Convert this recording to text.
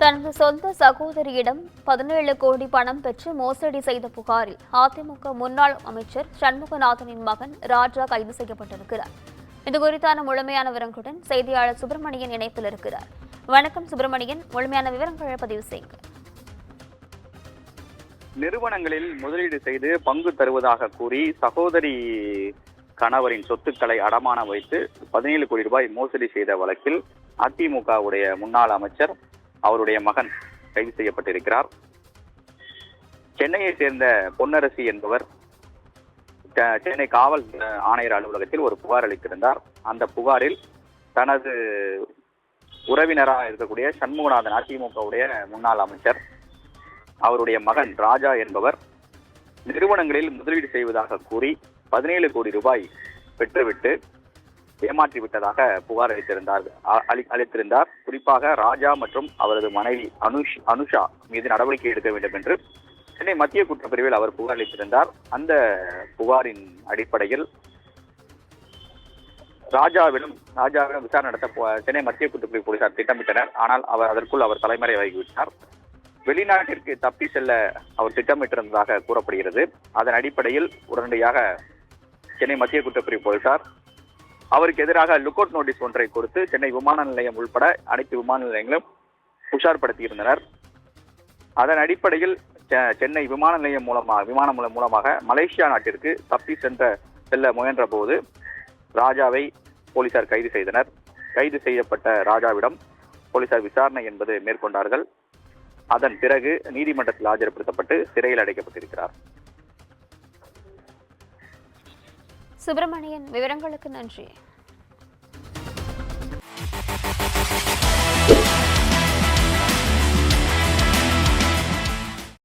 தனது சொந்த சகோதரியிடம் 17 கோடி பணம் பெற்று மோசடி செய்த புகாரில் அதிமுக முன்னாள் அமைச்சர் சண்முகநாதனின் மகன் ராஜா கைது செய்யப்பட்டிருக்கிறார். இதுகுறித்தான முழுமையான விவரங்களுடன் செய்தியாளர் சுப்பிரமணியன் இணைப்பில் இருக்கிறார். வணக்கம் சுப்பிரமணியன், முழுமையான விவரங்களை பதிவு செய்யுங்க. நிறுவனங்களில் முதலீடு செய்து பங்கு தருவதாக கூறி சகோதரி கணவரின் சொத்துக்களை அடமானம் வைத்து 17 கோடி ரூபாய் மோசடி செய்த வழக்கில் அதிமுகவுடைய முன்னாள் அமைச்சர் அவருடைய மகன் கைது செய்யப்பட்டிருக்கிறார். சென்னையை சேர்ந்த பொன்னரசி என்பவர் சென்னை காவல் ஆணையர் அலுவலகத்தில் ஒரு புகார் அளித்திருந்தார். அந்த புகாரில் தனது உறவினராக இருக்கக்கூடிய சண்முகநாதன், அதிமுகவுடைய முன்னாள் அமைச்சர், அவருடைய மகன் ராஜா என்பவர் நிறுவனங்களில் முதலீடு செய்வதாக கூறி 17 கோடி ரூபாய் பெற்றுவிட்டு ஏமாற்றிவிட்டதாக புகார் அளித்திருந்தார். குறிப்பாக ராஜா மற்றும் அவரது மனைவி அனுஷா மீது நடவடிக்கை எடுக்க வேண்டும் என்று சென்னை மத்திய குற்றப்பிரிவில் அவர் புகார் அளித்திருந்தார். அந்த புகாரின் அடிப்படையில் ராஜாவிடம் விசாரணை நடத்த சென்னை மத்திய குற்றப்பிரிவு போலீசார் திட்டமிட்டனர். ஆனால் அதற்குள் அவர் தலைமறைவாகிவிட்டார். வெளிநாட்டிற்கு தப்பி செல்ல அவர் திட்டமிட்டிருந்ததாக கூறப்படுகிறது. அதன் அடிப்படையில் உடனடியாக சென்னை மத்திய குற்றப்பிரிவு போலீசார் அவருக்கு எதிராக லுக் அவுட் நோட்டீஸ் ஒன்றை கொடுத்து சென்னை விமான நிலையம் உள்பட அனைத்து விமான நிலையங்களும் உஷார்படுத்தியிருந்தனர். அதன் அடிப்படையில் சென்னை விமானம் மூலமாக மலேசியா நாட்டிற்கு தப்பி செல்ல முயன்ற போது ராஜாவை போலீசார் கைது செய்தனர். கைது செய்யப்பட்ட ராஜாவிடம் போலீசார் விசாரணை என்பது மேற்கொண்டார்கள். அதன் பிறகு நீதிமன்றத்தில் ஆஜர்படுத்தப்பட்டு சிறையில் அடைக்கப்பட்டிருக்கிறார். சுப்பிரமணியன், விவரங்களுக்கு நன்றி.